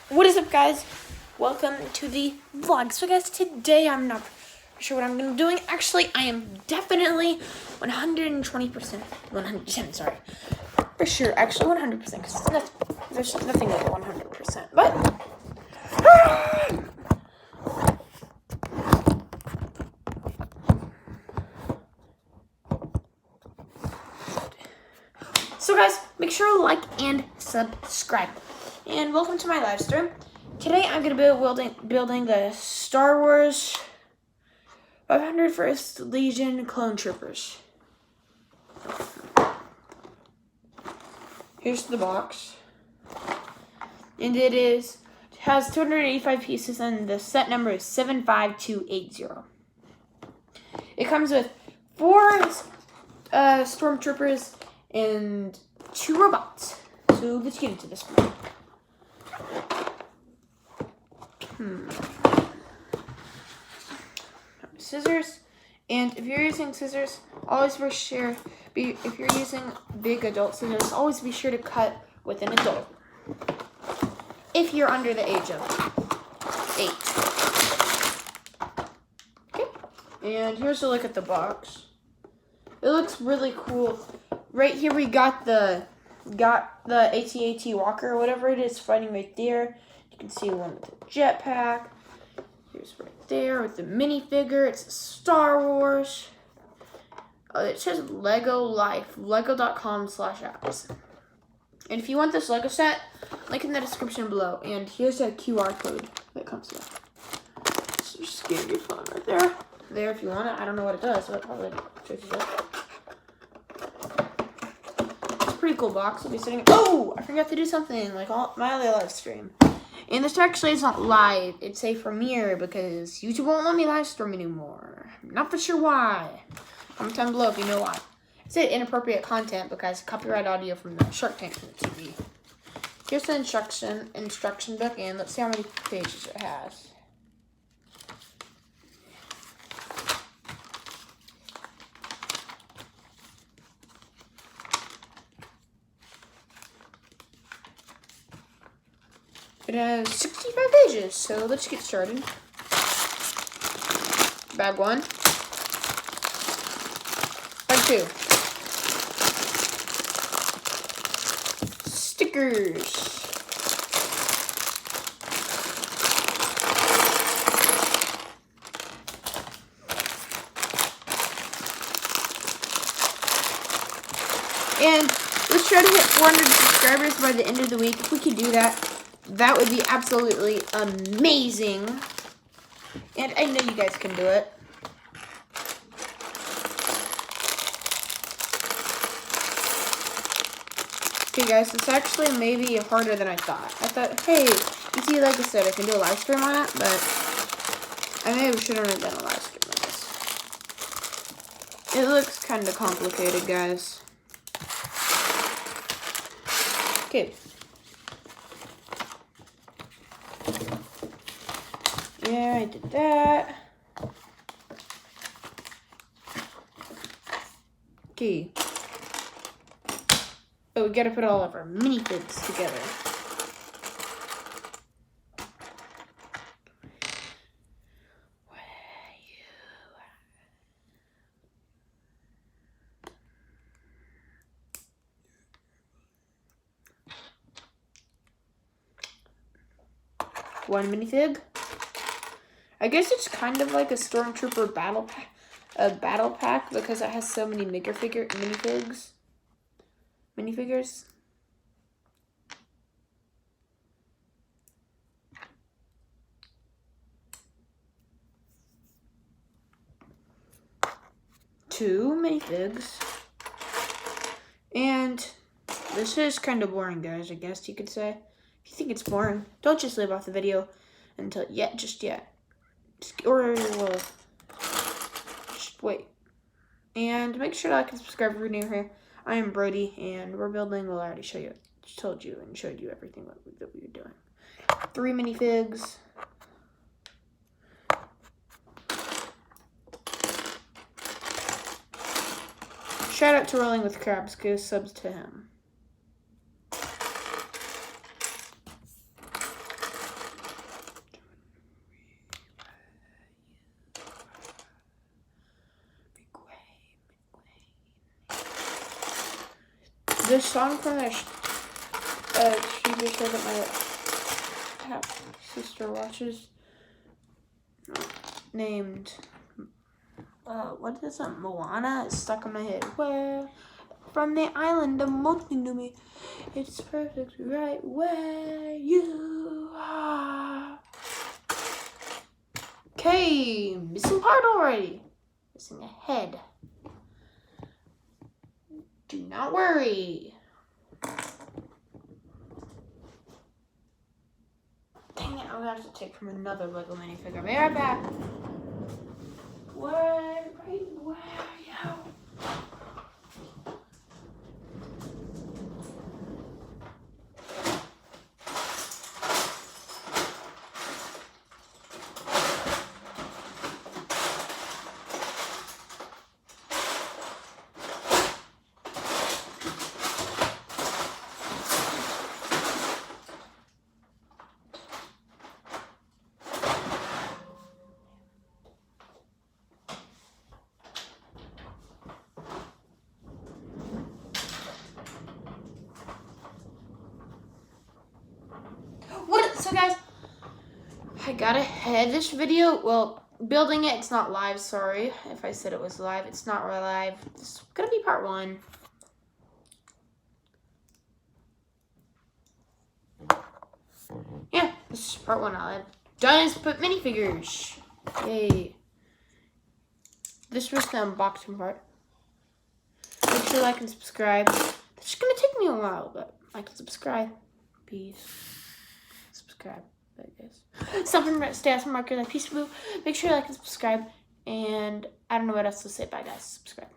What is up, guys? Welcome to the vlog. So guys, today I'm not sure what I'm going to be doing. Actually, I am definitely 120%, 110%, sorry. For sure, actually 100%, because there's nothing over 100%. But, so guys, make sure to like and subscribe. And welcome to my live stream. Today I'm going to be building the Star Wars 501st Legion Clone Troopers. Here's the box. And it has 285 pieces, and the set number is 75280. It comes with 4 stormtroopers and 2 robots. So let's get into this one. Scissors, and if you're using scissors, always be sure. If you're using big adult scissors, always be sure to cut with an adult. If you're under the age of 8. Okay, and here's a look at the box. It looks really cool. Right here we got the AT-AT Walker or whatever it is fighting right there. You can see one with the jetpack. Here's right there with the minifigure. It's Star Wars. It says Lego Life. Lego.com/apps. And if you want this Lego set, link in the description below. And here's a QR code that comes with. So just scan your phone right there. There if you want it. I don't know what it does, so it probably shows you that. It's a pretty cool box. I'll be sitting. Oh! I forgot to do something like my other live stream. And this actually is not live. It's a premiere because YouTube won't let me live stream anymore. I'm not for sure why. Comment down below if you know why. It said inappropriate content because copyright audio from the Shark Tank from the TV. Here's the instruction book, and let's see how many pages it has. It has 65 pages, so let's get started. Bag 1. Bag 2. Stickers. And let's try to hit 400 subscribers by the end of the week. If we could do that, that would be absolutely amazing. And I know you guys can do it. Okay guys, it's actually maybe harder than I thought. I thought, hey, you see, like I said, I can do a live stream on it, but I maybe shouldn't have done a live stream on this. It looks kind of complicated, guys. Okay. Yeah, I did that. Okay. Oh, we gotta put all of our minifigs together. One minifig. I guess it's kind of like a Stormtrooper battle pack because it has so many minifigures. Two minifigs. And this is kind of boring, guys, I guess you could say. If you think it's boring, don't just leave off the video until just yet. Or, well, just wait. And make sure to like and subscribe if you're new here. I am Brody, and we're building, well, I already told you and showed you everything that we were doing. 3 minifigs. Shout out to Rolling with Crabs, because subs to him. This song from the TV show that my half sister watches, named what is that? Moana. It's stuck in my head. Where from the island of Motunui, it's perfect right where you are. Okay, missing part already. Missing a head. Do not worry. Dang it, I'm gonna have to take from another Lego minifigure. Be right back. Where are you? So guys, I gotta head this video. Well, building it, it's not live, sorry. If I said it was live, it's not really live. It's gonna be part 1. Yeah, this is part 1. I've done is put minifigures. Yay. This was the unboxing part. Make sure to like and subscribe. It's gonna take me a while, but like and subscribe. Peace. Subscribe, I guess. Something that stays marker like peace blue. Make sure to like and subscribe. And I don't know what else to say. Bye guys. Subscribe.